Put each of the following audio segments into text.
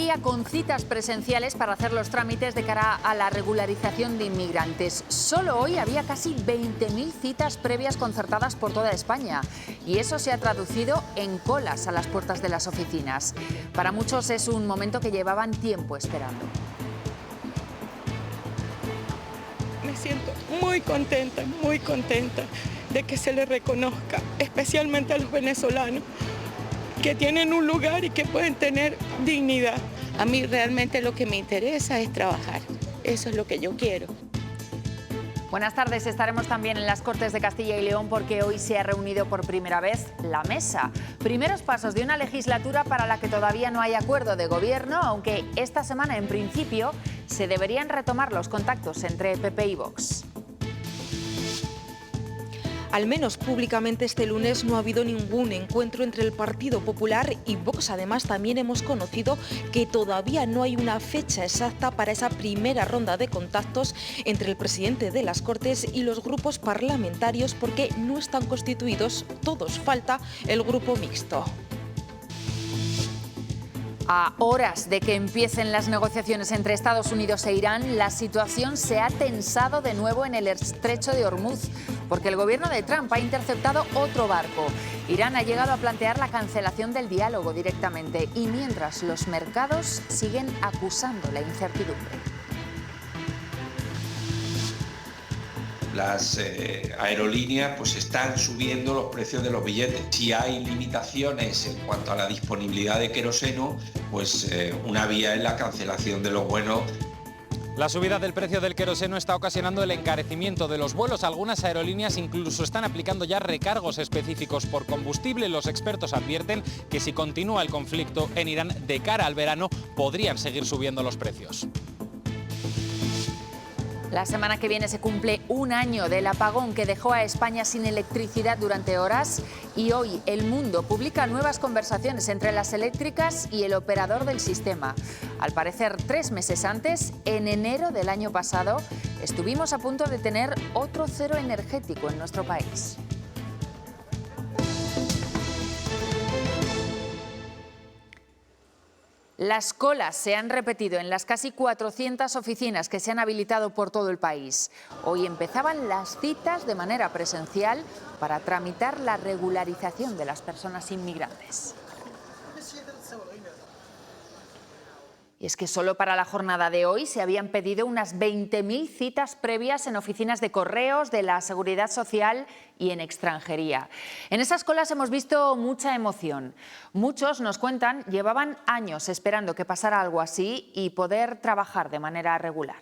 día con citas presenciales para hacer los trámites de cara a la regularización de inmigrantes. Solo hoy había casi 20.000 citas previas concertadas por toda España y eso se ha traducido en colas a las puertas de las oficinas. Para muchos es un momento que llevaban tiempo esperando. Me siento muy contenta de que se les reconozca, especialmente a los venezolanos, que tienen un lugar y que pueden tener dignidad. A mí realmente lo que me interesa es trabajar. Eso es lo que yo quiero. Buenas tardes, estaremos también en las Cortes de Castilla y León porque hoy se ha reunido por primera vez la mesa. Primeros pasos de una legislatura para la que todavía no hay acuerdo de gobierno, aunque esta semana en principio se deberían retomar los contactos entre PP y Vox. Al menos públicamente este lunes no ha habido ningún encuentro entre el Partido Popular y Vox. Además, también hemos conocido que todavía no hay una fecha exacta para esa primera ronda de contactos entre el presidente de las Cortes y los grupos parlamentarios porque no están constituidos todos. Falta el grupo mixto. A horas de que empiecen las negociaciones entre Estados Unidos e Irán, la situación se ha tensado de nuevo en el estrecho de Hormuz, porque el gobierno de Trump ha interceptado otro barco. Irán ha llegado a plantear la cancelación del diálogo directamente y mientras los mercados siguen acusando la incertidumbre. Las aerolíneas pues están subiendo los precios de los billetes. Si hay limitaciones en cuanto a la disponibilidad de queroseno, pues una vía es la cancelación de los vuelos. La subida del precio del queroseno está ocasionando el encarecimiento de los vuelos. Algunas aerolíneas incluso están aplicando ya recargos específicos por combustible. Los expertos advierten que si continúa el conflicto en Irán de cara al verano, podrían seguir subiendo los precios. La semana que viene se cumple un año del apagón que dejó a España sin electricidad durante horas y hoy El Mundo publica nuevas conversaciones entre las eléctricas y el operador del sistema. Al parecer, 3 meses antes, en enero del año pasado, estuvimos a punto de tener otro cero energético en nuestro país. Las colas se han repetido en las casi 400 oficinas que se han habilitado por todo el país. Hoy empezaban las citas de manera presencial para tramitar la regularización de las personas inmigrantes. Y es que solo para la jornada de hoy se habían pedido unas 20.000 citas previas en oficinas de correos, de la Seguridad Social y en extranjería. En esas colas hemos visto mucha emoción. Muchos, nos cuentan, llevaban años esperando que pasara algo así y poder trabajar de manera regular.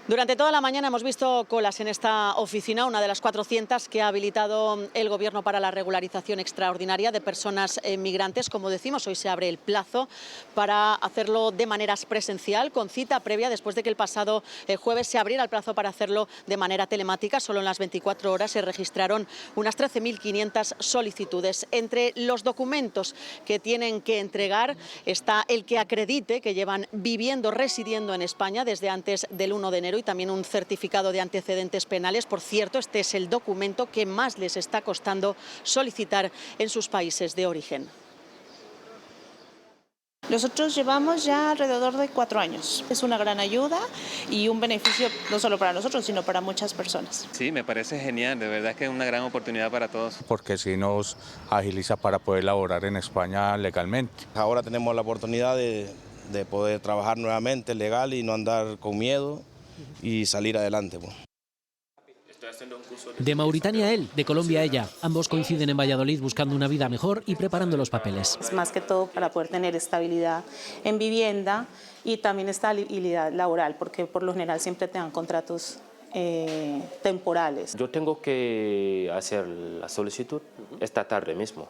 Durante toda la mañana hemos visto colas en esta oficina, una de las 400 que ha habilitado el Gobierno para la regularización extraordinaria de personas migrantes. Como decimos, hoy se abre el plazo para hacerlo de manera presencial, con cita previa, después de que el pasado jueves se abriera el plazo para hacerlo de manera telemática. Solo en las 24 horas se registraron unas 13.500 solicitudes. Entre los documentos que tienen que entregar está el que acredite que llevan viviendo, residiendo en España desde antes del 1 de enero. Y también un certificado de antecedentes penales. Por cierto, este es el documento que más les está costando solicitar en sus países de origen. Nosotros llevamos ya alrededor de 4 años. Es una gran ayuda y un beneficio no solo para nosotros, sino para muchas personas. Sí, me parece genial, de verdad que es una gran oportunidad para todos. Porque sí nos agiliza para poder laborar en España legalmente. Ahora tenemos la oportunidad de poder trabajar nuevamente legal y no andar con miedo y salir adelante. De Mauritania él, de Colombia ella. Ambos coinciden en Valladolid buscando una vida mejor y preparando los papeles. Es más que todo para poder tener estabilidad en vivienda y también estabilidad laboral, porque por lo general siempre te dan contratos temporales. Yo tengo que hacer la solicitud esta tarde mismo,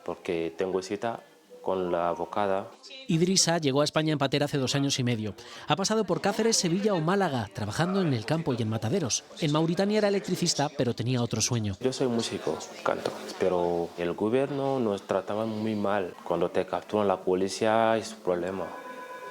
porque tengo cita con la abogada. Idrissa llegó a España en patera hace 2 años y medio. Ha pasado por Cáceres, Sevilla o Málaga, trabajando en el campo y en mataderos. En Mauritania era electricista, pero tenía otro sueño. Yo soy músico, canto, pero el gobierno nos trataba muy mal. Cuando te capturan la policía es un problema.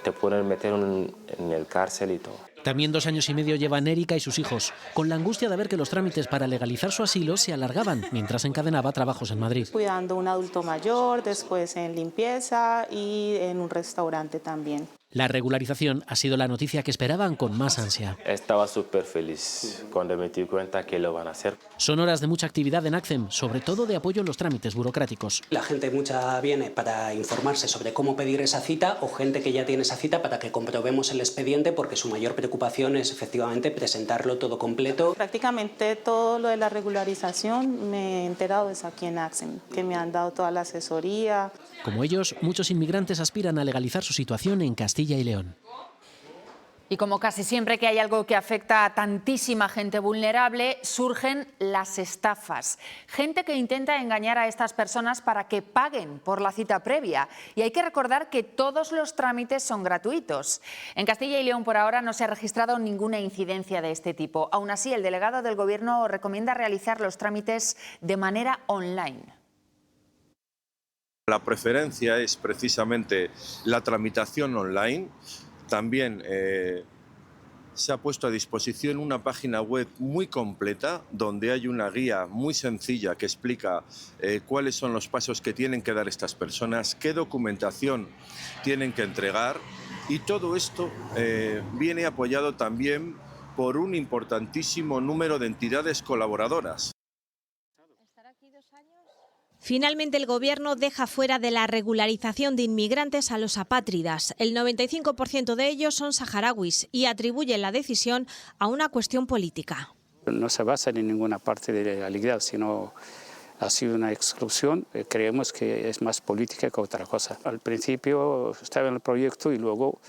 Te pueden meter en el cárcel y todo. También 2 años y medio llevan Erika y sus hijos, con la angustia de ver que los trámites para legalizar su asilo se alargaban mientras encadenaba trabajos en Madrid. Cuidando a un adulto mayor, después en limpieza y en un restaurante también. La regularización ha sido la noticia que esperaban con más ansia. Estaba súper feliz cuando me di cuenta que lo van a hacer. Son horas de mucha actividad en ACCEM, sobre todo de apoyo en los trámites burocráticos. La gente mucha viene para informarse sobre cómo pedir esa cita o gente que ya tiene esa cita para que comprobemos el expediente, porque su mayor preocupación es efectivamente presentarlo todo completo. Prácticamente todo lo de la regularización me he enterado es aquí en ACCEM, que me han dado toda la asesoría. Como ellos, muchos inmigrantes aspiran a legalizar su situación en Castilla y León. Y como casi siempre que hay algo que afecta a tantísima gente vulnerable, surgen las estafas. Gente que intenta engañar a estas personas para que paguen por la cita previa. Y hay que recordar que todos los trámites son gratuitos. En Castilla y León por ahora no se ha registrado ninguna incidencia de este tipo. Aún así, el delegado del Gobierno recomienda realizar los trámites de manera online. La preferencia es precisamente la tramitación online. También se ha puesto a disposición una página web muy completa donde hay una guía muy sencilla que explica cuáles son los pasos que tienen que dar estas personas, qué documentación tienen que entregar, y todo esto viene apoyado también por un importantísimo número de entidades colaboradoras. Finalmente, el Gobierno deja fuera de la regularización de inmigrantes a los apátridas. El 95% de ellos son saharauis y atribuye la decisión a una cuestión política. No se basa en ninguna parte de la legalidad, sino ha sido una exclusión. Creemos que es más política que otra cosa. Al principio estaba en el proyecto y luego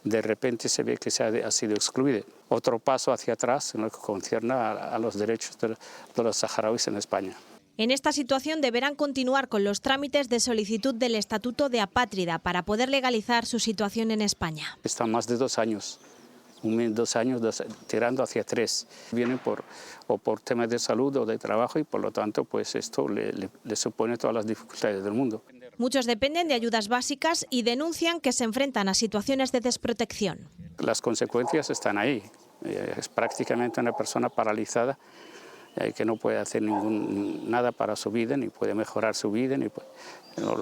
de repente se ve que ha sido excluido. Otro paso hacia atrás en lo que concierne a los derechos de los saharauis en España. En esta situación deberán continuar con los trámites de solicitud del estatuto de apátrida para poder legalizar su situación en España. Están más de 2 años, 2 años tirando hacia 3. Vienen por temas de salud o de trabajo y por lo tanto pues esto le supone todas las dificultades del mundo. Muchos dependen de ayudas básicas y denuncian que se enfrentan a situaciones de desprotección. Las consecuencias están ahí. Es prácticamente una persona paralizada que no puede hacer nada para su vida, ni puede mejorar su vida,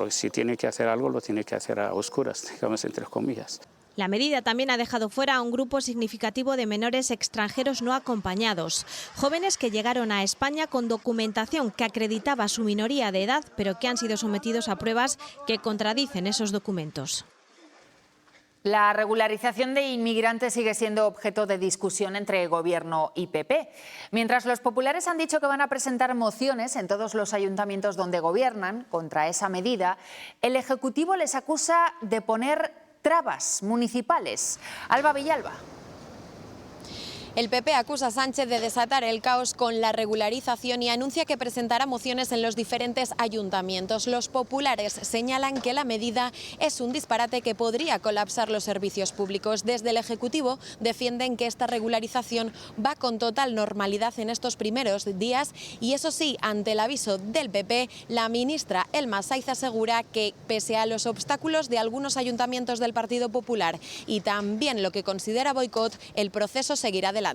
si tiene que hacer algo lo tiene que hacer a oscuras, digamos entre comillas. La medida también ha dejado fuera a un grupo significativo de menores extranjeros no acompañados, jóvenes que llegaron a España con documentación que acreditaba su minoría de edad, pero que han sido sometidos a pruebas que contradicen esos documentos. La regularización de inmigrantes sigue siendo objeto de discusión entre Gobierno y PP. Mientras los populares han dicho que van a presentar mociones en todos los ayuntamientos donde gobiernan contra esa medida, el Ejecutivo les acusa de poner trabas municipales. Alba Villalba. El PP acusa a Sánchez de desatar el caos con la regularización y anuncia que presentará mociones en los diferentes ayuntamientos. Los populares señalan que la medida es un disparate que podría colapsar los servicios públicos. Desde el Ejecutivo defienden que esta regularización va con total normalidad en estos primeros días y eso sí, ante el aviso del PP, la ministra Elma Saiz asegura que pese a los obstáculos de algunos ayuntamientos del Partido Popular y también lo que considera boicot, el proceso seguirá adelante.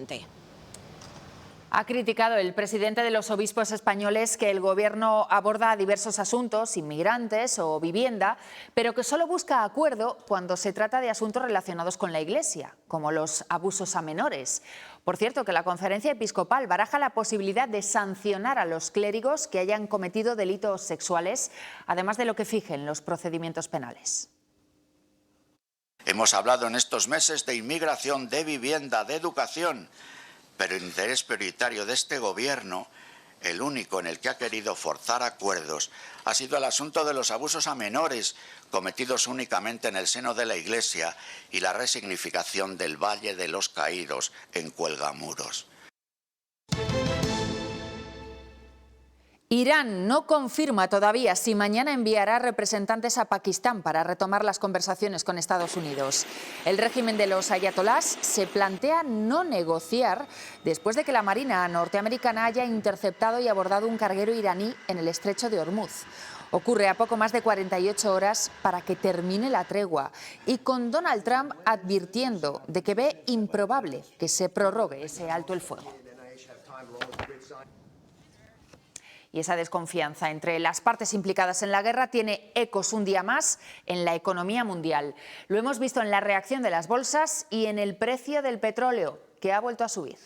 Ha criticado el presidente de los obispos españoles que el Gobierno aborda diversos asuntos, inmigrantes o vivienda, pero que solo busca acuerdo cuando se trata de asuntos relacionados con la Iglesia, como los abusos a menores. Por cierto, que la Conferencia Episcopal baraja la posibilidad de sancionar a los clérigos que hayan cometido delitos sexuales, además de lo que fijen los procedimientos penales. Hemos hablado en estos meses de inmigración, de vivienda, de educación, pero el interés prioritario de este Gobierno, el único en el que ha querido forzar acuerdos, ha sido el asunto de los abusos a menores cometidos únicamente en el seno de la Iglesia y la resignificación del Valle de los Caídos en Cuelgamuros. Irán no confirma todavía si mañana enviará representantes a Pakistán para retomar las conversaciones con Estados Unidos. El régimen de los ayatolás se plantea no negociar después de que la Marina norteamericana haya interceptado y abordado un carguero iraní en el estrecho de Hormuz. Ocurre a poco más de 48 horas para que termine la tregua y con Donald Trump advirtiendo de que ve improbable que se prorrogue ese alto el fuego. Y esa desconfianza entre las partes implicadas en la guerra tiene ecos un día más en la economía mundial. Lo hemos visto en la reacción de las bolsas y en el precio del petróleo, que ha vuelto a subir.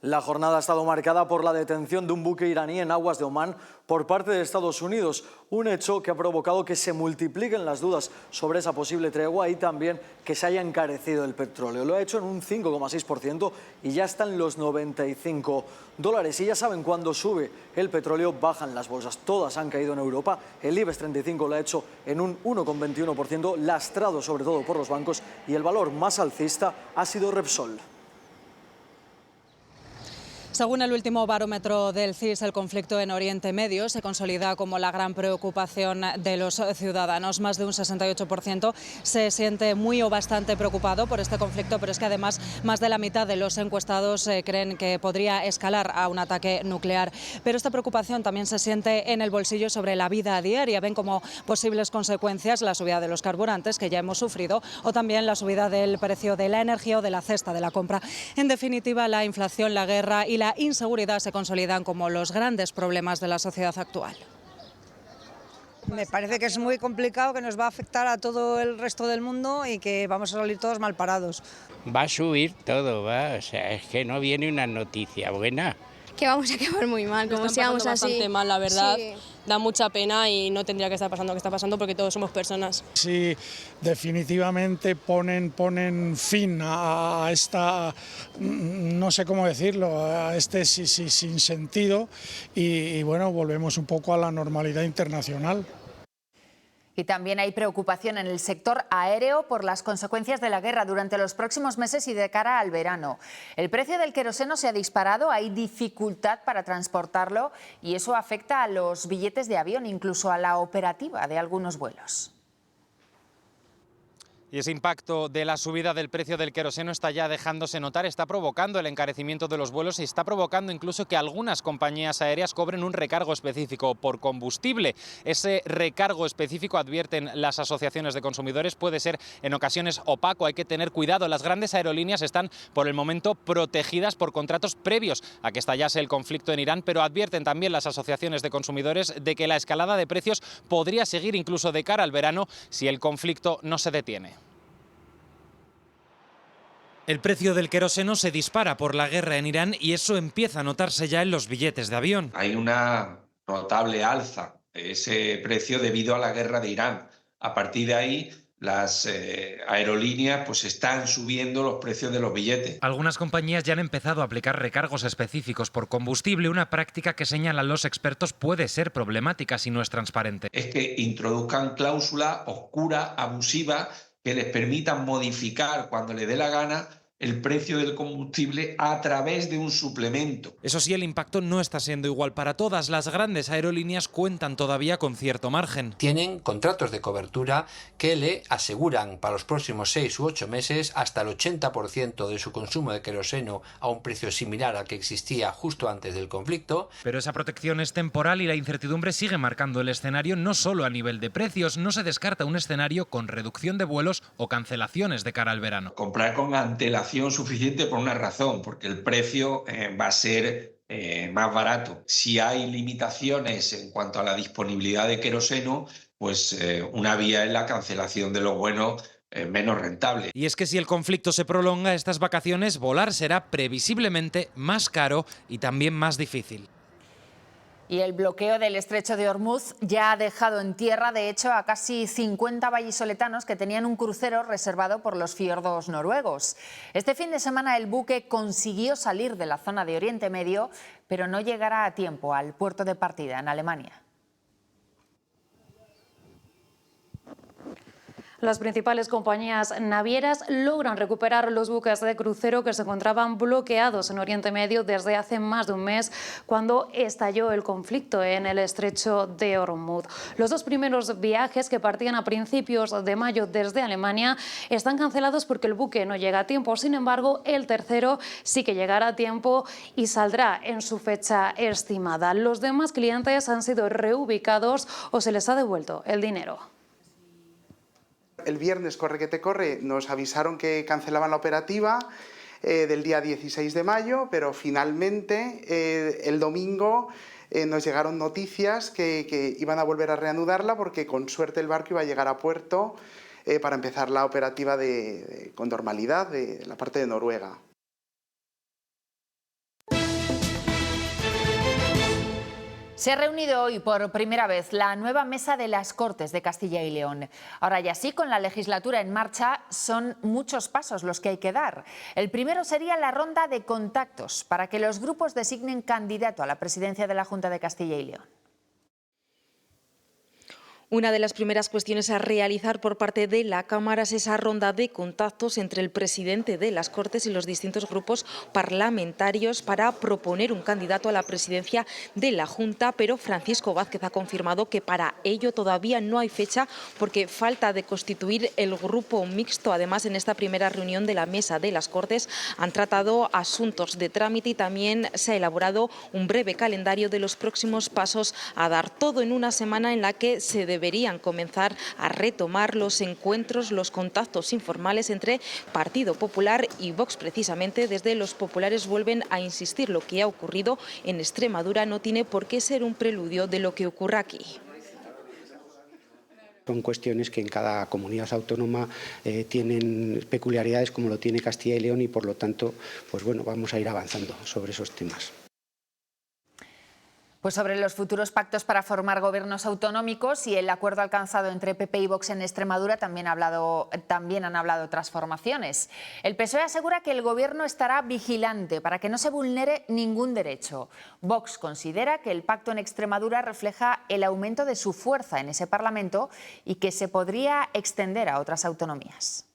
La jornada ha estado marcada por la detención de un buque iraní en aguas de Omán por parte de Estados Unidos, un hecho que ha provocado que se multipliquen las dudas sobre esa posible tregua y también que se haya encarecido el petróleo. Lo ha hecho en un 5,6% y ya están los $95. Y ya saben, cuando sube el petróleo bajan las bolsas. Todas han caído en Europa. El IBEX 35 lo ha hecho en un 1,21%, lastrado sobre todo por los bancos, y el valor más alcista ha sido Repsol. Según el último barómetro del CIS, el conflicto en Oriente Medio se consolida como la gran preocupación de los ciudadanos. Más de un 68% se siente muy o bastante preocupado por este conflicto, pero es que además más de la mitad de los encuestados creen que podría escalar a un ataque nuclear. Pero esta preocupación también se siente en el bolsillo sobre la vida diaria. Ven como posibles consecuencias la subida de los carburantes que ya hemos sufrido o también la subida del precio de la energía o de la cesta de la compra. En definitiva, la inflación, la guerra y la inseguridad se consolidan como los grandes problemas de la sociedad actual. Me parece que es muy complicado, que nos va a afectar a todo el resto del mundo y que vamos a salir todos mal parados. Va a subir todo, o sea, es que no viene una noticia buena. Que vamos a acabar muy mal, como sigamos así. Bastante mal, la verdad. Sí. Da mucha pena y no tendría que estar pasando lo que está pasando porque todos somos personas. Sí, definitivamente ponen fin a esta, no sé cómo decirlo, a este sinsentido y bueno, volvemos un poco a la normalidad internacional. Y también hay preocupación en el sector aéreo por las consecuencias de la guerra durante los próximos meses y de cara al verano. El precio del queroseno se ha disparado, hay dificultad para transportarlo y eso afecta a los billetes de avión, incluso a la operativa de algunos vuelos. Y ese impacto de la subida del precio del queroseno está ya dejándose notar, está provocando el encarecimiento de los vuelos y está provocando incluso que algunas compañías aéreas cobren un recargo específico por combustible. Ese recargo específico, advierten las asociaciones de consumidores, puede ser en ocasiones opaco, hay que tener cuidado. Las grandes aerolíneas están por el momento protegidas por contratos previos a que estallase el conflicto en Irán, pero advierten también las asociaciones de consumidores de que la escalada de precios podría seguir incluso de cara al verano si el conflicto no se detiene. El precio del queroseno se dispara por la guerra en Irán y eso empieza a notarse ya en los billetes de avión. Hay una notable alza de ese precio debido a la guerra de Irán. A partir de ahí, las aerolíneas pues están subiendo los precios de los billetes. Algunas compañías ya han empezado a aplicar recargos específicos por combustible, una práctica que señalan los expertos puede ser problemática si no es transparente. Es que introduzcan cláusulas oscuras, abusivas, que les permitan modificar cuando les dé la gana el precio del combustible a través de un suplemento. Eso sí, el impacto no está siendo igual para todas. Las grandes aerolíneas cuentan todavía con cierto margen. Tienen contratos de cobertura que le aseguran para los próximos 6 u 8 meses hasta el 80% de su consumo de queroseno a un precio similar al que existía justo antes del conflicto. Pero esa protección es temporal y la incertidumbre sigue marcando el escenario no solo a nivel de precios. No se descarta un escenario con reducción de vuelos o cancelaciones de cara al verano. Comprar con antelación suficiente por una razón, porque el precio va a ser más barato. Si hay limitaciones en cuanto a la disponibilidad de queroseno, pues una vía es la cancelación de los vuelos menos rentable. Y es que si el conflicto se prolonga, estas vacaciones volar será previsiblemente más caro y también más difícil. Y el bloqueo del estrecho de Ormuz ya ha dejado en tierra, de hecho, a casi 50 vallisoletanos que tenían un crucero reservado por los fiordos noruegos. Este fin de semana el buque consiguió salir de la zona de Oriente Medio, pero no llegará a tiempo al puerto de partida en Alemania. Las principales compañías navieras logran recuperar los buques de crucero que se encontraban bloqueados en Oriente Medio desde hace más de un mes, cuando estalló el conflicto en el estrecho de Hormuz. Los dos primeros viajes, que partían a principios de mayo desde Alemania, están cancelados porque el buque no llega a tiempo. Sin embargo, el tercero sí que llegará a tiempo y saldrá en su fecha estimada. Los demás clientes han sido reubicados o se les ha devuelto el dinero. El viernes, corre que te corre, nos avisaron que cancelaban la operativa del día 16 de mayo, pero finalmente el domingo nos llegaron noticias que iban a volver a reanudarla porque con suerte el barco iba a llegar a puerto para empezar la operativa con normalidad de la parte de Noruega. Se ha reunido hoy por primera vez la nueva mesa de las Cortes de Castilla y León. Ahora ya sí, con la legislatura en marcha, son muchos pasos los que hay que dar. El primero sería la ronda de contactos para que los grupos designen candidato a la presidencia de la Junta de Castilla y León. Una de las primeras cuestiones a realizar por parte de la Cámara es esa ronda de contactos entre el presidente de las Cortes y los distintos grupos parlamentarios para proponer un candidato a la presidencia de la Junta, pero Francisco Vázquez ha confirmado que para ello todavía no hay fecha porque falta de constituir el grupo mixto. Además, en esta primera reunión de la Mesa de las Cortes han tratado asuntos de trámite y también se ha elaborado un breve calendario de los próximos pasos a dar, todo en una semana en la que se deberían comenzar a retomar los encuentros, los contactos informales entre Partido Popular y Vox. Precisamente desde los populares vuelven a insistir: lo que ha ocurrido en Extremadura no tiene por qué ser un preludio de lo que ocurra aquí. Son cuestiones que en cada comunidad autónoma tienen peculiaridades, como lo tiene Castilla y León, y por lo tanto, pues bueno, vamos a ir avanzando sobre esos temas. Pues sobre los futuros pactos para formar gobiernos autonómicos y el acuerdo alcanzado entre PP y Vox en Extremadura también han hablado otras formaciones. El PSOE asegura que el gobierno estará vigilante para que no se vulnere ningún derecho. Vox considera que el pacto en Extremadura refleja el aumento de su fuerza en ese Parlamento y que se podría extender a otras autonomías.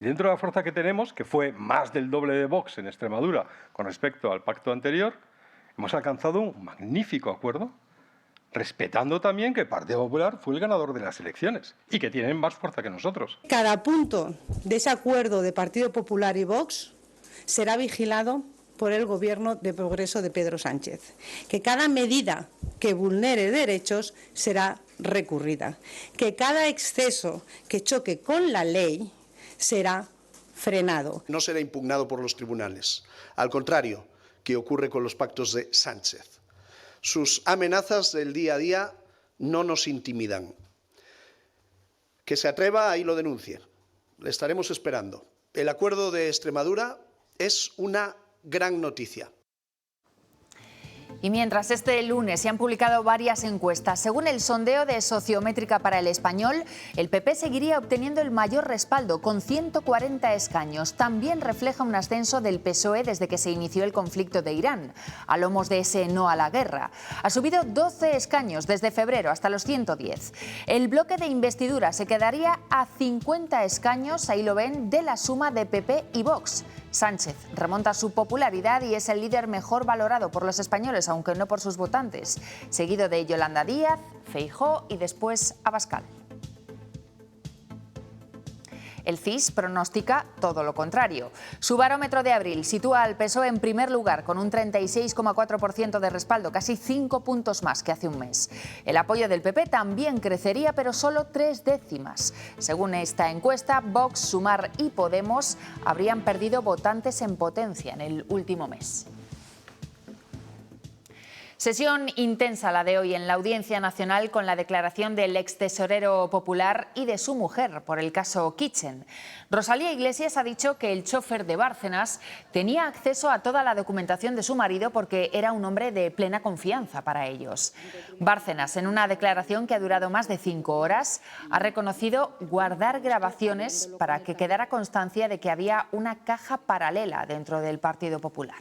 Dentro de la fuerza que tenemos, que fue más del doble de Vox en Extremadura con respecto al pacto anterior, hemos alcanzado un magnífico acuerdo, respetando también que el Partido Popular fue el ganador de las elecciones y que tienen más fuerza que nosotros. Cada punto de ese acuerdo de Partido Popular y Vox será vigilado por el Gobierno de Progreso de Pedro Sánchez. Que cada medida que vulnere derechos será recurrida. Que cada exceso que choque con la ley será frenado. No será impugnado por los tribunales. Al contrario, que ocurre con los pactos de Sánchez. Sus amenazas del día a día no nos intimidan. Que se atreva, ahí lo denuncie. Le estaremos esperando. El acuerdo de Extremadura es una gran noticia. Y mientras este lunes se han publicado varias encuestas, según el sondeo de Sociométrica para el Español, el PP seguiría obteniendo el mayor respaldo, con 140 escaños. También refleja un ascenso del PSOE desde que se inició el conflicto de Irán, a lomos de ese no a la guerra. Ha subido 12 escaños desde febrero hasta los 110. El bloque de investidura se quedaría a 50 escaños, ahí lo ven, de la suma de PP y Vox. Sánchez remonta su popularidad y es el líder mejor valorado por los españoles, aunque no por sus votantes, seguido de Yolanda Díaz, Feijóo y después Abascal. El CIS pronostica todo lo contrario. Su barómetro de abril sitúa al PSOE en primer lugar con un 36,4% de respaldo, casi 5 puntos más que hace un mes. El apoyo del PP también crecería, pero solo 3 décimas. Según esta encuesta, Vox, Sumar y Podemos habrían perdido votantes en potencia en el último mes. Sesión intensa la de hoy en la Audiencia Nacional con la declaración del extesorero popular y de su mujer por el caso Kitchen. Rosalía Iglesias ha dicho que el chofer de Bárcenas tenía acceso a toda la documentación de su marido porque era un hombre de plena confianza para ellos. Bárcenas, en una declaración que ha durado más de 5 horas, ha reconocido guardar grabaciones para que quedara constancia de que había una caja paralela dentro del Partido Popular.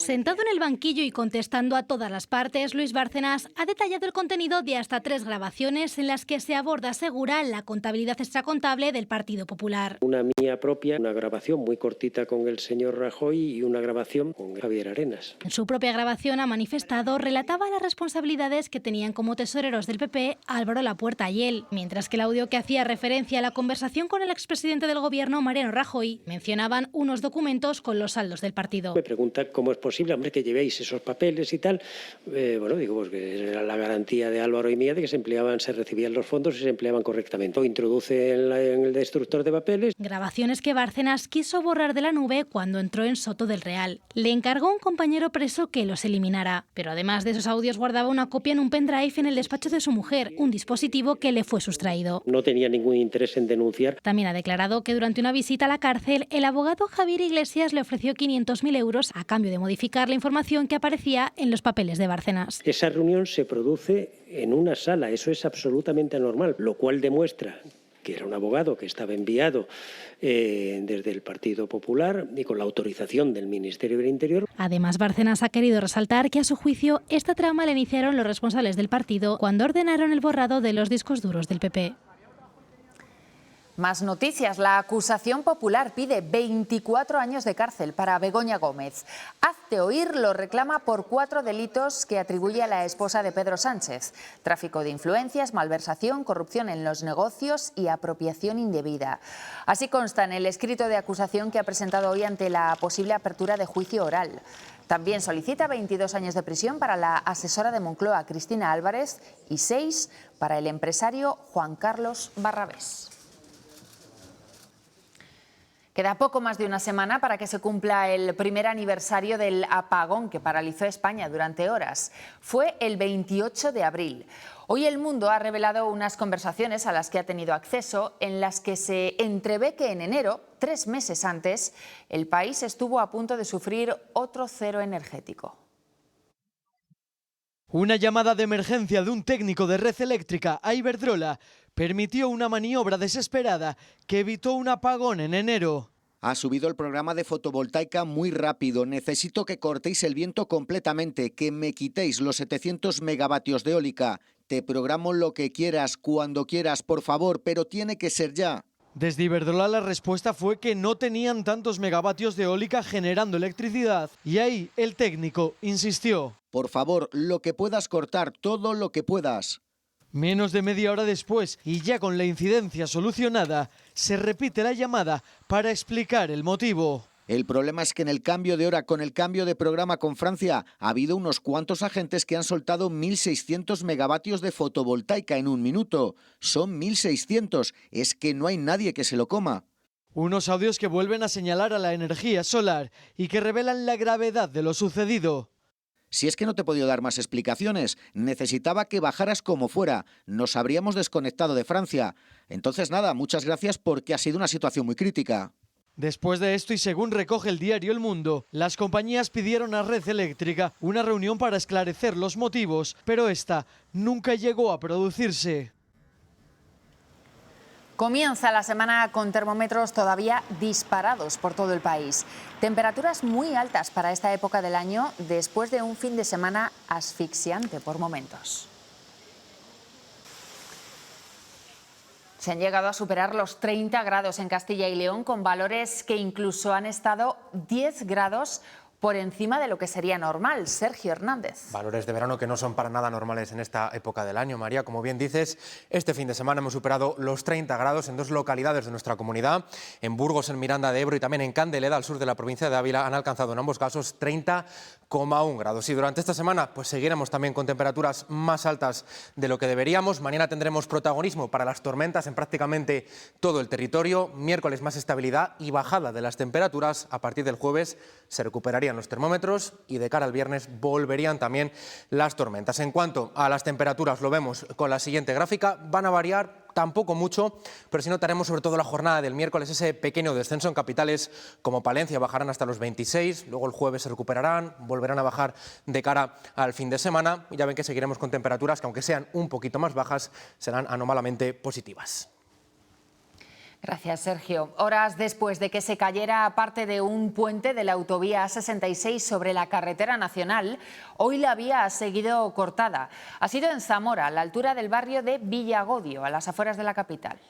Sentado en el banquillo y contestando a todas las partes, Luis Bárcenas ha detallado el contenido de hasta 3 grabaciones en las que se aborda, asegura, la contabilidad extracontable del Partido Popular. Una mía propia, una grabación muy cortita con el señor Rajoy y una grabación con Javier Arenas. En su propia grabación, ha manifestado, relataba las responsabilidades que tenían como tesoreros del PP Álvaro Lapuerta y él, mientras que el audio que hacía referencia a la conversación con el expresidente del Gobierno, Mariano Rajoy, mencionaban unos documentos con los saldos del partido. Me pregunta cómo es posible, hombre, que llevéis esos papeles y tal. Bueno, digo, pues que era la garantía de Álvaro y mía de que se recibían los fondos y se empleaban correctamente. Lo introduce en el destructor de papeles. Grabaciones que Bárcenas quiso borrar de la nube cuando entró en Soto del Real. Le encargó un compañero preso que los eliminara. Pero además de esos audios guardaba una copia en un pendrive en el despacho de su mujer, un dispositivo que le fue sustraído. No tenía ningún interés en denunciar. También ha declarado que durante una visita a la cárcel, el abogado Javier Iglesias le ofreció 500.000 euros a cambio de modificar la información que aparecía en los papeles de Bárcenas. Esa reunión se produce en una sala, eso es absolutamente anormal, lo cual demuestra que era un abogado que estaba enviado desde el Partido Popular y con la autorización del Ministerio del Interior. Además, Bárcenas ha querido resaltar que, a su juicio, esta trama la iniciaron los responsables del partido cuando ordenaron el borrado de los discos duros del PP. Más noticias. La acusación popular pide 24 años de cárcel para Begoña Gómez. Hazte oír lo reclama por 4 delitos que atribuye a la esposa de Pedro Sánchez: tráfico de influencias, malversación, corrupción en los negocios y apropiación indebida. Así consta en el escrito de acusación que ha presentado hoy ante la posible apertura de juicio oral. También solicita 22 años de prisión para la asesora de Moncloa, Cristina Álvarez, y 6 para el empresario Juan Carlos Barrabés. Queda poco más de una semana para que se cumpla el primer aniversario del apagón que paralizó España durante horas. Fue el 28 de abril. Hoy El Mundo ha revelado unas conversaciones a las que ha tenido acceso en las que se entrevé que en enero, 3 meses antes, el país estuvo a punto de sufrir otro cero energético. Una llamada de emergencia de un técnico de red eléctrica a Iberdrola permitió una maniobra desesperada que evitó un apagón en enero. Ha subido el programa de fotovoltaica muy rápido. Necesito que cortéis el viento completamente, que me quitéis los 700 megavatios de eólica. Te programo lo que quieras, cuando quieras, por favor, pero tiene que ser ya. Desde Iberdrola la respuesta fue que no tenían tantos megavatios de eólica generando electricidad. Y ahí el técnico insistió. Por favor, lo que puedas cortar, todo lo que puedas. Menos de media hora después, y ya con la incidencia solucionada, se repite la llamada para explicar el motivo. El problema es que en el cambio de hora con el cambio de programa con Francia ha habido unos cuantos agentes que han soltado 1.600 megavatios de fotovoltaica en un minuto. Son 1.600, es que no hay nadie que se lo coma. Unos audios que vuelven a señalar a la energía solar y que revelan la gravedad de lo sucedido. Si es que no te he podido dar más explicaciones, necesitaba que bajaras como fuera, nos habríamos desconectado de Francia. Entonces nada, muchas gracias porque ha sido una situación muy crítica. Después de esto y según recoge el diario El Mundo, las compañías pidieron a Red Eléctrica una reunión para esclarecer los motivos, pero esta nunca llegó a producirse. Comienza la semana con termómetros todavía disparados por todo el país. Temperaturas muy altas para esta época del año después de un fin de semana asfixiante por momentos. Se han llegado a superar los 30 grados en Castilla y León, con valores que incluso han estado 10 grados por encima de lo que sería normal. Sergio Hernández. Valores de verano que no son para nada normales en esta época del año, María. Como bien dices, este fin de semana hemos superado los 30 grados en 2 localidades de nuestra comunidad. En Burgos, en Miranda de Ebro y también en Candeleda, al sur de la provincia de Ávila, han alcanzado en ambos casos 30,1 grados. Y durante esta semana pues seguiremos también con temperaturas más altas de lo que deberíamos. Mañana tendremos protagonismo para las tormentas en prácticamente todo el territorio. Miércoles más estabilidad y bajada de las temperaturas. A partir del jueves se recuperarían los termómetros y de cara al viernes volverían también las tormentas. En cuanto a las temperaturas, lo vemos con la siguiente gráfica, van a variar tampoco mucho, pero sí notaremos sobre todo la jornada del miércoles ese pequeño descenso en capitales como Palencia, bajarán hasta los 26, luego el jueves se recuperarán, volverán a bajar de cara al fin de semana y ya ven que seguiremos con temperaturas que aunque sean un poquito más bajas serán anómalamente positivas. Gracias, Sergio. Horas después de que se cayera parte de un puente de la autovía A66 sobre la carretera nacional, hoy la vía ha seguido cortada. Ha sido en Zamora, a la altura del barrio de Villagodio, a las afueras de la capital.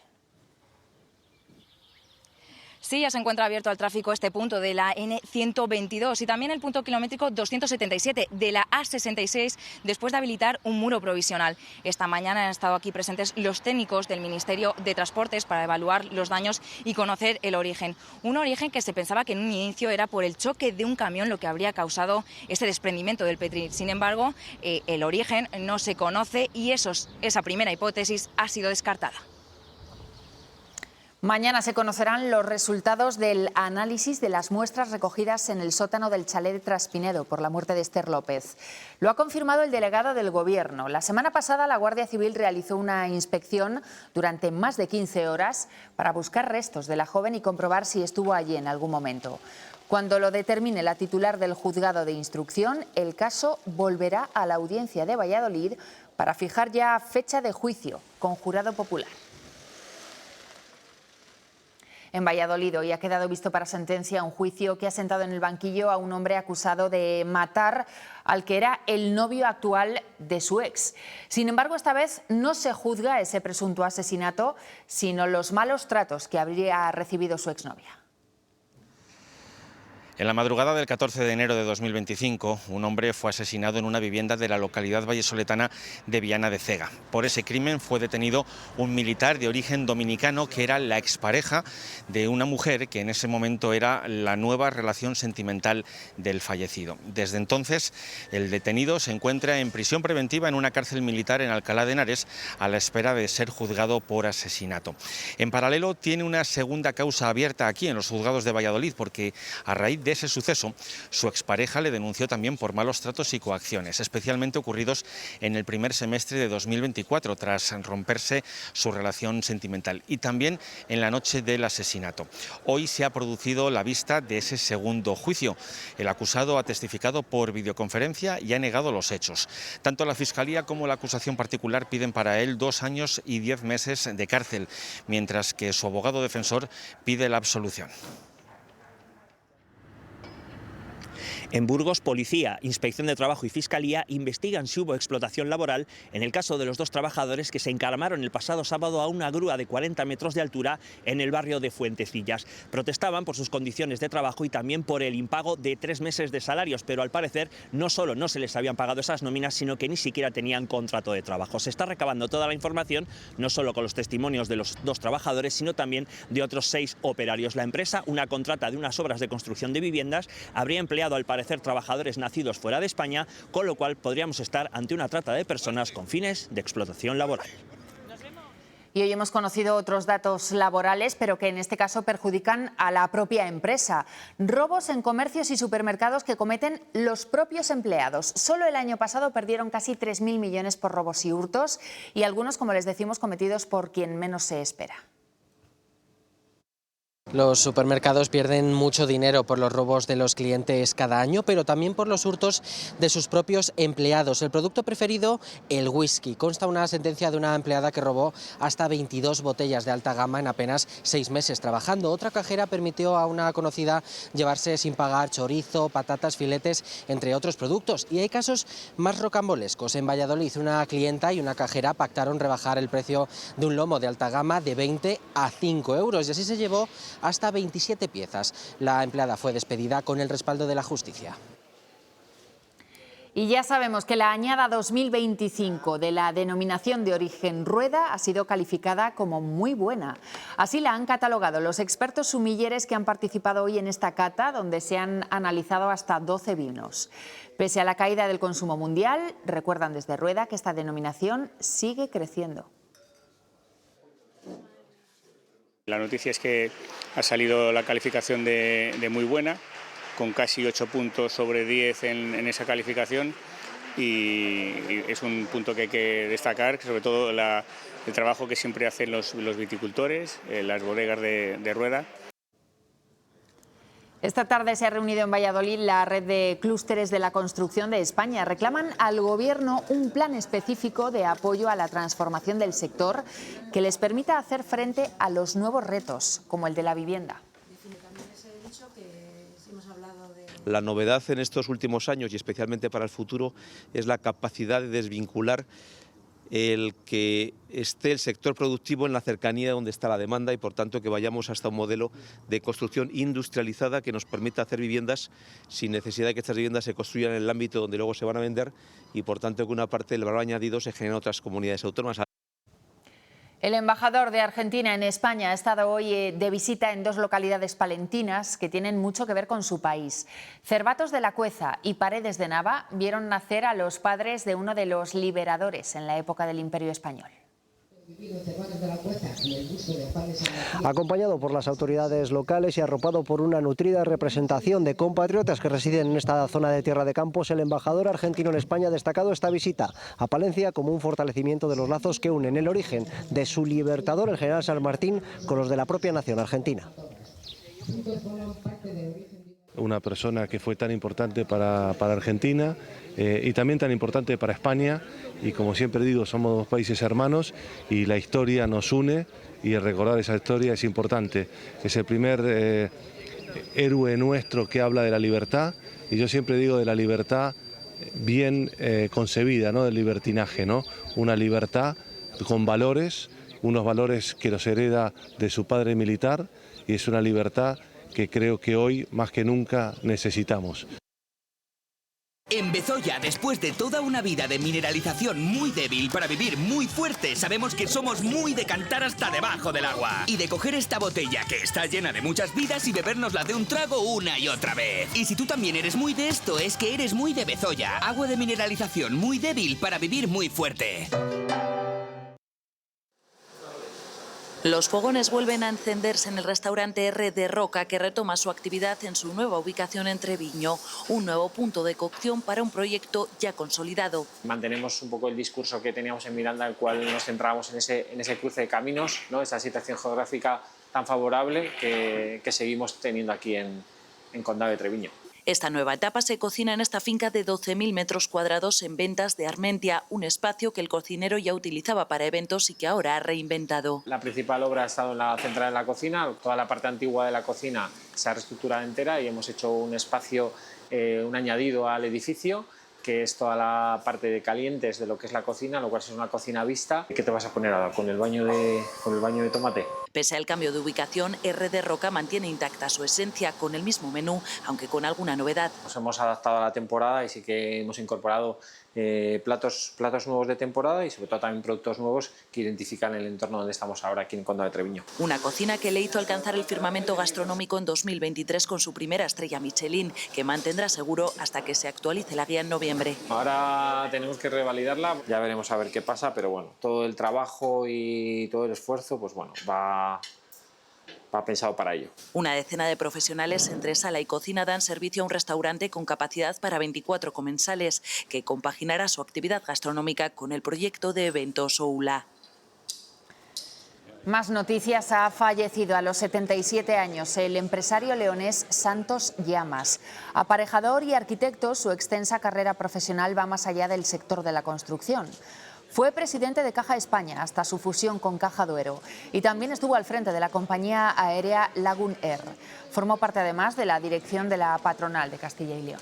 Sí, ya se encuentra abierto al tráfico este punto de la N122 y también el punto kilométrico 277 de la A66 después de habilitar un muro provisional. Esta mañana han estado aquí presentes los técnicos del Ministerio de Transportes para evaluar los daños y conocer el origen. Un origen que se pensaba que en un inicio era por el choque de un camión lo que habría causado este desprendimiento del Petril. Sin embargo, el origen no se conoce y esa primera hipótesis ha sido descartada. Mañana se conocerán los resultados del análisis de las muestras recogidas en el sótano del chalet de Traspinedo por la muerte de Esther López. Lo ha confirmado el delegado del Gobierno. La semana pasada la Guardia Civil realizó una inspección durante más de 15 horas para buscar restos de la joven y comprobar si estuvo allí en algún momento. Cuando lo determine la titular del juzgado de instrucción, el caso volverá a la audiencia de Valladolid para fijar ya fecha de juicio con jurado popular. En Valladolid hoy ha quedado visto para sentencia un juicio que ha sentado en el banquillo a un hombre acusado de matar al que era el novio actual de su ex. Sin embargo, esta vez no se juzga ese presunto asesinato, sino los malos tratos que habría recibido su exnovia. En la madrugada del 14 de enero de 2025, un hombre fue asesinado en una vivienda de la localidad vallesoletana de Viana de Cega. Por ese crimen fue detenido un militar de origen dominicano que era la expareja de una mujer que en ese momento era la nueva relación sentimental del fallecido. Desde entonces, el detenido se encuentra en prisión preventiva en una cárcel militar en Alcalá de Henares a la espera de ser juzgado por asesinato. En paralelo, tiene una segunda causa abierta aquí en los juzgados de Valladolid porque a raíz de ese suceso, su expareja le denunció también por malos tratos y coacciones, especialmente ocurridos en el primer semestre de 2024, tras romperse su relación sentimental, y también en la noche del asesinato. Hoy se ha producido la vista de ese segundo juicio. El acusado ha testificado por videoconferencia y ha negado los hechos. Tanto la Fiscalía como la acusación particular piden para él 2 años y 10 meses de cárcel, mientras que su abogado defensor pide la absolución. En Burgos, Policía, Inspección de Trabajo y Fiscalía investigan si hubo explotación laboral en el caso de los 2 trabajadores que se encaramaron el pasado sábado a una grúa de 40 metros de altura en el barrio de Fuentecillas. Protestaban por sus condiciones de trabajo y también por el impago de 3 meses de salarios, pero al parecer no solo no se les habían pagado esas nóminas, sino que ni siquiera tenían contrato de trabajo. Se está recabando toda la información, no solo con los testimonios de los 2 trabajadores, sino también de otros 6 operarios. La empresa, una contrata de unas obras de construcción de viviendas, habría empleado al parecer trabajadores nacidos fuera de España, con lo cual podríamos estar ante una trata de personas con fines de explotación laboral. Y hoy hemos conocido otros datos laborales, pero que en este caso perjudican a la propia empresa. Robos en comercios y supermercados que cometen los propios empleados. Solo el año pasado perdieron casi 3.000 millones por robos y hurtos, y algunos, como les decimos, cometidos por quien menos se espera. Los supermercados pierden mucho dinero por los robos de los clientes cada año, pero también por los hurtos de sus propios empleados. El producto preferido, el whisky. Consta una sentencia de una empleada que robó hasta 22 botellas de alta gama en apenas 6 meses trabajando. Otra cajera permitió a una conocida llevarse sin pagar chorizo, patatas, filetes, entre otros productos. Y hay casos más rocambolescos. En Valladolid, una clienta y una cajera pactaron rebajar el precio de un lomo de alta gama de 20 a 5 euros y así se llevó hasta 27 piezas. La empleada fue despedida con el respaldo de la justicia. Y ya sabemos que la añada 2025 de la denominación de origen Rueda ha sido calificada como muy buena. Así la han catalogado los expertos sumilleres que han participado hoy en esta cata, donde se han analizado hasta 12 vinos. Pese a la caída del consumo mundial, recuerdan desde Rueda que esta denominación sigue creciendo. La noticia es que ha salido la calificación de muy buena, con casi 8 puntos sobre 10 en esa calificación, y es un punto que hay que destacar, sobre todo el trabajo que siempre hacen los viticultores, las bodegas de Rueda. Esta tarde se ha reunido en Valladolid la red de clústeres de la construcción de España. Reclaman al Gobierno un plan específico de apoyo a la transformación del sector que les permita hacer frente a los nuevos retos, como el de la vivienda. La novedad en estos últimos años y especialmente para el futuro es la capacidad de desvincular el que esté el sector productivo en la cercanía donde está la demanda y por tanto que vayamos hasta un modelo de construcción industrializada que nos permita hacer viviendas sin necesidad de que estas viviendas se construyan en el ámbito donde luego se van a vender y por tanto que una parte del valor añadido se genere en otras comunidades autónomas. El embajador de Argentina en España ha estado hoy de visita en dos localidades palentinas que tienen mucho que ver con su país. Cervatos de la Cueza y Paredes de Nava vieron nacer a los padres de uno de los liberadores en la época del Imperio Español. Acompañado por las autoridades locales y arropado por una nutrida representación de compatriotas que residen en esta zona de Tierra de Campos, el embajador argentino en España ha destacado esta visita a Palencia como un fortalecimiento de los lazos que unen el origen de su libertador, el general San Martín, con los de la propia nación argentina. Una persona que fue tan importante para Argentina y también tan importante para España, y como siempre digo, somos dos países hermanos y la historia nos une y recordar esa historia es importante. Es el primer héroe nuestro que habla de la libertad, y yo siempre digo de la libertad bien concebida, no del libertinaje, ¿no? Una libertad con valores, unos valores que los hereda de su padre militar, y es una libertad que creo que hoy más que nunca necesitamos. En Bezoya, después de toda una vida de mineralización muy débil para vivir muy fuerte, sabemos que somos muy de cantar hasta debajo del agua y de coger esta botella que está llena de muchas vidas y bebérnosla de un trago una y otra vez. Y si tú también eres muy de esto, es que eres muy de Bezoya, agua de mineralización muy débil para vivir muy fuerte. Los fogones vuelven a encenderse en el restaurante R de Roca, que retoma su actividad en su nueva ubicación en Treviño, un nuevo punto de cocción para un proyecto ya consolidado. Mantenemos un poco el discurso que teníamos en Miranda, en el cual nos centrábamos en ese cruce de caminos, ¿no? Esa situación geográfica tan favorable que seguimos teniendo aquí en Condado de Treviño. Esta nueva etapa se cocina en esta finca de 12.000 metros cuadrados en Ventas de Armentia, un espacio que el cocinero ya utilizaba para eventos y que ahora ha reinventado. La principal obra ha estado en la central de la cocina, toda la parte antigua de la cocina se ha reestructurado entera y hemos hecho un espacio, un añadido al edificio, que es toda la parte de calientes de lo que es la cocina, lo cual es una cocina vista. ¿Qué te vas a poner ahora? ¿Con el baño de tomate? Pese al cambio de ubicación, R de Roca mantiene intacta su esencia con el mismo menú, aunque con alguna novedad. Nos hemos adaptado a la temporada y sí que hemos incorporado platos nuevos de temporada y sobre todo también productos nuevos que identifican el entorno donde estamos ahora aquí en Condado de Treviño. Una cocina que le hizo alcanzar el firmamento gastronómico en 2023 con su primera estrella Michelin, que mantendrá seguro hasta que se actualice la guía en noviembre. Ahora tenemos que revalidarla, ya veremos a ver qué pasa, pero bueno, todo el trabajo y todo el esfuerzo pues bueno, va pensado para ello. Una decena de profesionales entre sala y cocina dan servicio a un restaurante con capacidad para 24 comensales, que compaginará su actividad gastronómica con el proyecto de eventos Oula. Más noticias. Ha fallecido a los 77 años el empresario leonés Santos Llamas. Aparejador y arquitecto, su extensa carrera profesional va más allá del sector de la construcción. Fue presidente de Caja España hasta su fusión con Caja Duero y también estuvo al frente de la compañía aérea Lagun Air. Formó parte además de la dirección de la patronal de Castilla y León.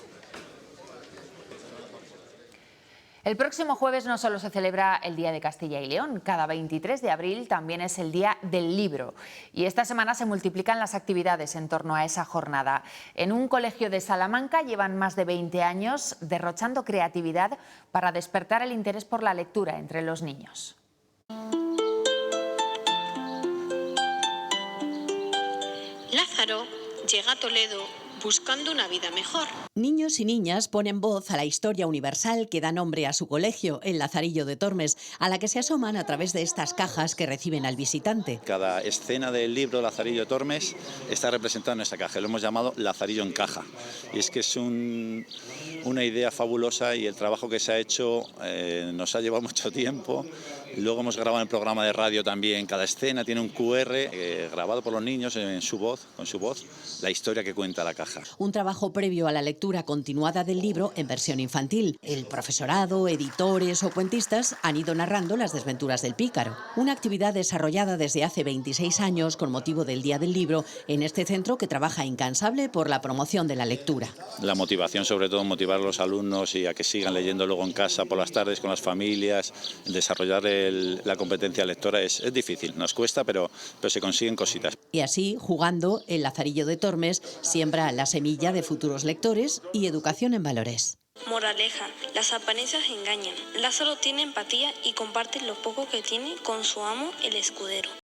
El próximo jueves no solo se celebra el Día de Castilla y León, cada 23 de abril también es el Día del Libro. Y esta semana se multiplican las actividades en torno a esa jornada. En un colegio de Salamanca llevan más de 20 años derrochando creatividad para despertar el interés por la lectura entre los niños. Lázaro llega a Toledo buscando una vida mejor. Niños y niñas ponen voz a la historia universal que da nombre a su colegio, el Lazarillo de Tormes, a la que se asoman a través de estas cajas que reciben al visitante. Cada escena del libro Lazarillo de Tormes está representada en esa caja, lo hemos llamado Lazarillo en caja. Y es que es una idea fabulosa y el trabajo que se ha hecho nos ha llevado mucho tiempo, Luego hemos grabado en el programa de radio también, cada escena tiene un QR grabado por los niños en su voz, con su voz, la historia que cuenta la caja. Un trabajo previo a la lectura continuada del libro en versión infantil. El profesorado, editores o cuentistas han ido narrando las desventuras del pícaro. Una actividad desarrollada desde hace 26 años con motivo del Día del Libro en este centro que trabaja incansable por la promoción de la lectura. La motivación, sobre todo, motivar a los alumnos y a que sigan leyendo luego en casa por las tardes con las familias, desarrollar la competencia lectora es difícil, nos cuesta, pero se consiguen cositas. Y así, jugando, el Lazarillo de Tormes siembra la semilla de futuros lectores y educación en valores. Moraleja, las apariencias engañan. Lázaro tiene empatía y comparte lo poco que tiene con su amo, el escudero.